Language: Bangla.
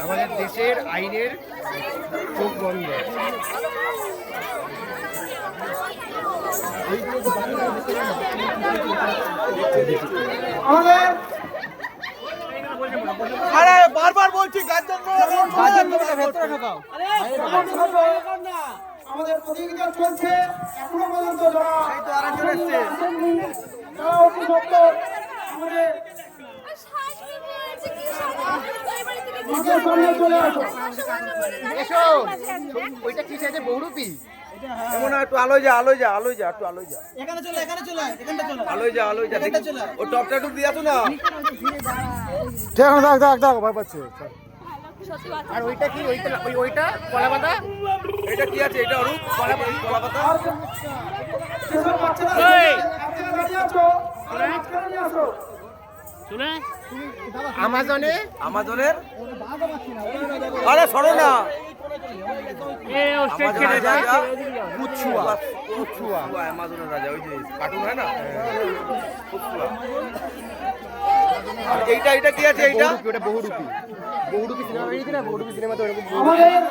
আমাদের দেশের আইনের চোখ বন্ধ। আরে বারবার বলছি আমাদের প্রতিযোগিতা চলছে এখনো পর্যন্ত ওইটা কি চাইছে বহুরূপী? একটু আলোয় যা একটু আলোয় যা এখানে চলে আলোয় যা ও টপটা একটু দিয়ে আসো না। দাও ভয় পাচ্ছে। আর ওইটা কি? ওইটা কলা পাতা? এটা কি আছে? এটা অরূপ কলা পাতা। আমাজনের আরে সরো না। আমাজনের রাজা ওই যে কার্টুন হয় না। এইটা কি আছে? এইটা বহুরূপী সিনেমা বেরিয়েছে না? বহুরূপী সিনেমা তো এরকম